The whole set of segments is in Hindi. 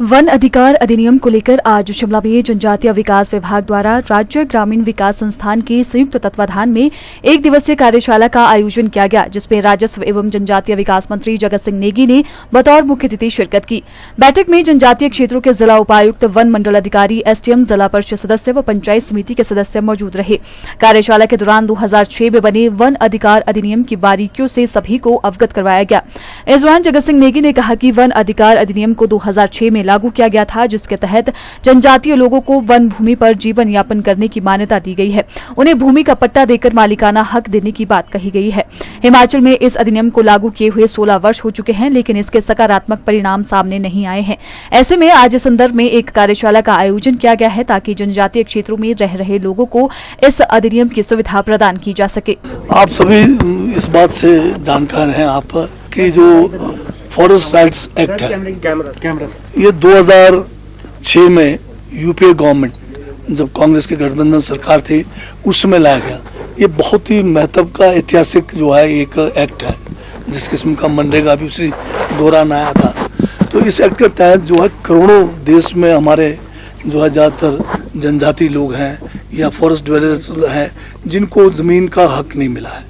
वन अधिकार अधिनियम को लेकर आज शिमला में जनजातीय विकास विभाग द्वारा राज्य ग्रामीण विकास संस्थान के संयुक्त तत्वाधान में एक दिवसीय कार्यशाला का आयोजन किया गया, जिसमें राजस्व एवं जनजातीय विकास मंत्री जगत सिंह नेगी ने बतौर मुख्य अतिथि शिरकत की। बैठक में जनजातीय क्षेत्रों के जिला उपायुक्त, वन मंडल अधिकारी, एसडीएम, जिला परिषद सदस्य व पंचायत समिति के सदस्य मौजूद रहे। कार्यशाला के दौरान 2006 में बने वन अधिकार अधिनियम की बारीकियों से सभी को अवगत करवाया गया। इस दौरान जगत सिंह नेगी ने कहा कि वन अधिकार अधिनियम को 2006 में लागू किया गया था, जिसके तहत जनजातीय लोगों को वन भूमि पर जीवन यापन करने की मान्यता दी गई है। उन्हें भूमि का पट्टा देकर मालिकाना हक देने की बात कही गई है। हिमाचल में इस अधिनियम को लागू किए हुए 16 वर्ष हो चुके हैं, लेकिन इसके सकारात्मक परिणाम सामने नहीं आए हैं। ऐसे में आज इस संदर्भ में एक कार्यशाला का आयोजन किया गया है, ताकि जनजातीय क्षेत्रों में रह रहे लोगों को इस अधिनियम की सुविधा प्रदान की जा सके। आप सभी इस बात से जानकार हैं आप कि जो फॉरेस्ट राइट्स एक्ट है, ये 2006 में यूपीए गवर्नमेंट, जब कांग्रेस की गठबंधन सरकार थी, उस समय लाया गया। ये बहुत ही महत्व का ऐतिहासिक जो है एक एक्ट है, जिस किस्म का मनरेगा भी उसी दौरान आया था। तो इस एक्ट के तहत जो है करोड़ों देश में हमारे जो है ज़्यादातर जनजाति लोग हैं या फॉरेस्ट ड्वेलर्स हैं, जिनको ज़मीन का हक नहीं मिला है,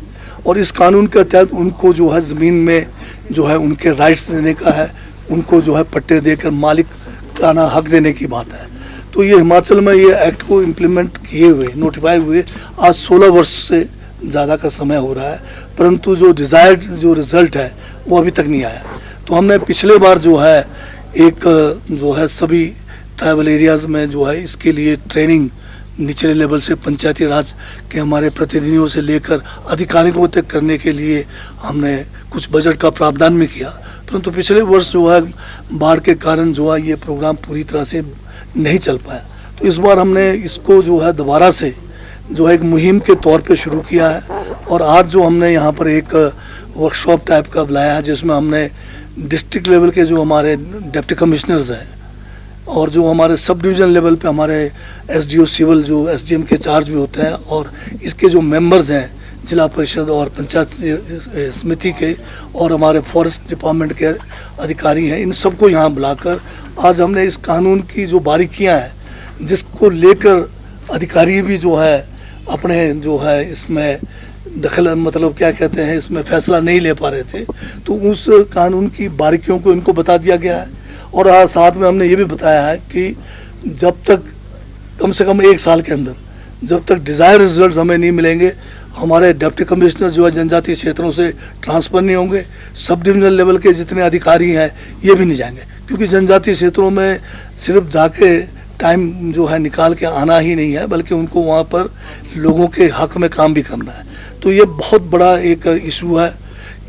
और इस कानून के तहत उनको जो है ज़मीन में जो है उनके राइट्स देने का है, उनको जो है पट्टे देकर मालिकाना हक देने की बात है। तो ये हिमाचल में ये एक्ट को इम्प्लीमेंट किए हुए, नोटिफाई हुए आज 16 वर्ष से ज़्यादा का समय हो रहा है, परंतु जो डिज़ायर्ड जो रिज़ल्ट है वो अभी तक नहीं आया। तो हमने पिछले बार जो है एक जो है सभी ट्राइबल एरियाज़ में जो है इसके लिए ट्रेनिंग निचले लेवल से पंचायती राज के हमारे प्रतिनिधियों से लेकर अधिकारियों तक करने के लिए हमने कुछ बजट का प्रावधान भी किया, परंतु पिछले वर्ष जो है बाढ़ के कारण जो है ये प्रोग्राम पूरी तरह से नहीं चल पाया। तो इस बार हमने इसको जो है दोबारा से जो है एक मुहिम के तौर पे शुरू किया है, और आज जो हमने यहाँ पर एक वर्कशॉप टाइप का बुलाया है, जिसमें हमने डिस्ट्रिक्ट लेवल के जो हमारे डिप्टी कमिश्नर्स हैं और जो हमारे सब डिवीज़न लेवल पे हमारे एसडीओ सिविल जो एसडीएम के चार्ज भी होते हैं, और इसके जो मेंबर्स हैं जिला परिषद और पंचायत समिति के, और हमारे फॉरेस्ट डिपार्टमेंट के अधिकारी हैं, इन सबको यहाँ बुलाकर आज हमने इस कानून की जो बारीकियाँ हैं, जिसको लेकर अधिकारी भी जो है अपने जो है इसमें दखल मतलब क्या कहते हैं इसमें फैसला नहीं ले पा रहे थे, तो उस कानून की बारीकियों को इनको बता दिया गया है। और आज साथ में हमने ये भी बताया है कि जब तक कम से कम 1 साल के अंदर जब तक डिज़ायर रिजल्ट हमें नहीं मिलेंगे, हमारे डिप्टी कमिश्नर जो है जनजातीय क्षेत्रों से ट्रांसफ़र नहीं होंगे, सब डिविजनल लेवल के जितने अधिकारी हैं ये भी नहीं जाएंगे, क्योंकि जनजातीय क्षेत्रों में सिर्फ जाके टाइम जो है निकाल के आना ही नहीं है, बल्कि उनको वहाँ पर लोगों के हक में काम भी करना है। तो ये बहुत बड़ा एक इशू है।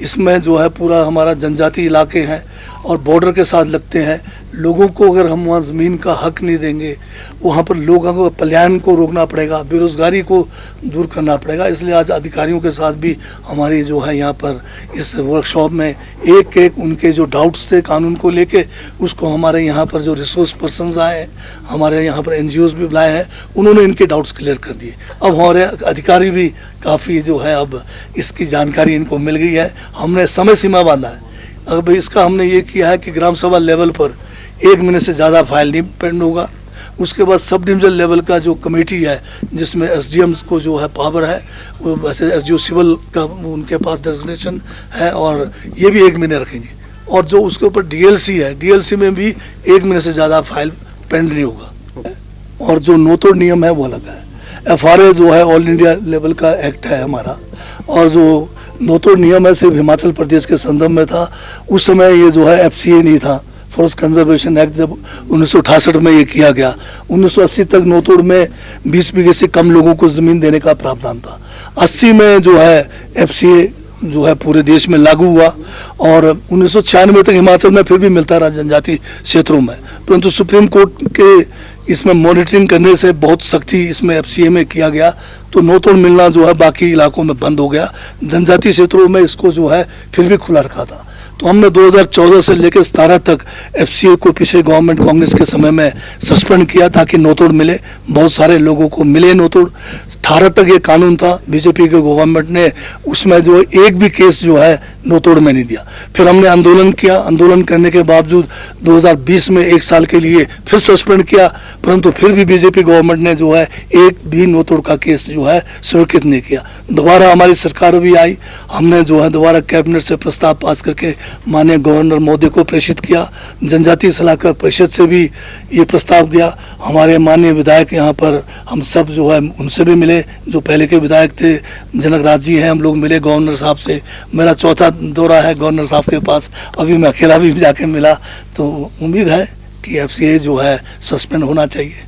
इसमें जो है पूरा हमारा जनजातीय इलाके हैं और बॉर्डर के साथ लगते हैं। लोगों को अगर हम वहाँ ज़मीन का हक नहीं देंगे, वहाँ पर लोगों को पलायन को रोकना पड़ेगा, बेरोज़गारी को दूर करना पड़ेगा। इसलिए आज अधिकारियों के साथ भी हमारी जो है यहाँ पर इस वर्कशॉप में एक एक उनके जो डाउट्स थे कानून को लेके, उसको हमारे यहाँ पर जो रिसोर्स पर्सनस आए हैं, हमारे यहाँ पर NGOs भी बुलाए हैं, उन्होंने इनके डाउट्स क्लियर कर दिए। अब हमारे अधिकारी भी काफ़ी जो है अब इसकी जानकारी इनको मिल गई है। हमने समय सीमा बांधा है। अब इसका हमने ये किया है कि ग्राम सभा लेवल पर 1 महीने से ज़्यादा फाइल नहीं पेंड होगा। उसके बाद सब डिविजन लेवल का जो कमेटी है, जिसमें एसडीएम्स को जो है पावर है, वो वैसे एसडीओ सिविल का उनके पास डेजिग्नेशन है, और ये भी 1 महीने रखेंगे। और जो उसके ऊपर डीएलसी है, डीएलसी में भी 1 महीने से ज़्यादा फाइल पेंड नहीं होगा। और जो नोतोड़ नियम है वो अलग है। FRA जो है ऑल इंडिया लेवल का एक्ट है हमारा, और जो नोतोड़ नियम है सिर्फ हिमाचल प्रदेश के संदर्भ में था। उस समय ये जो है FCA नहीं था, फॉरेस्ट कंजर्वेशन एक्ट जब 1968 में ये किया गया। 1980 तक नोतोड़ में 20 बीघे से कम लोगों को ज़मीन देने का प्रावधान था। 80 में जो है FCA जो है पूरे देश में लागू हुआ, और 1996 तक हिमाचल में फिर भी मिलता रहा जनजातीय क्षेत्रों में, परंतु सुप्रीम कोर्ट के इसमें मॉनिटरिंग करने से बहुत सख्ती इसमें FCA में किया गया, तो नोतोड़ मिलना जो है बाकी इलाकों में बंद हो गया। जनजातीय क्षेत्रों में इसको जो है फिर भी खुला रखा था। तो हमने 2014 से लेकर 17 तक एफसीए को पिछले गवर्नमेंट कांग्रेस के समय में सस्पेंड किया ताकि नोतोड़ मिले। बहुत सारे लोगों को मिले नोतोड़। 18 तक ये कानून था, बीजेपी के गवर्नमेंट ने उसमें जो एक भी केस जो है नोतोड़ में नहीं दिया। फिर हमने आंदोलन किया, आंदोलन करने के बावजूद 2020 में 1 साल के लिए फिर सस्पेंड किया, परंतु फिर भी बीजेपी गवर्नमेंट ने जो है एक भी नोतोड़ का केस जो है स्वीकृत नहीं किया। दोबारा हमारी सरकार भी आई, हमने जो है दोबारा कैबिनेट से प्रस्ताव पास करके माननीय गवर्नर महोदय को प्रेषित किया। जनजातीय सलाहकार परिषद से भी ये प्रस्ताव गया। हमारे माननीय विधायक यहाँ पर हम सब जो है उनसे भी मिले, जो पहले के विधायक थे जनक राज जी हैं, हम लोग मिले गवर्नर साहब से। मेरा चौथा दौरा है गवर्नर साहब के पास, अभी मैं अकेला भी जाके मिला। तो उम्मीद है कि एफसीए जो है सस्पेंड होना चाहिए।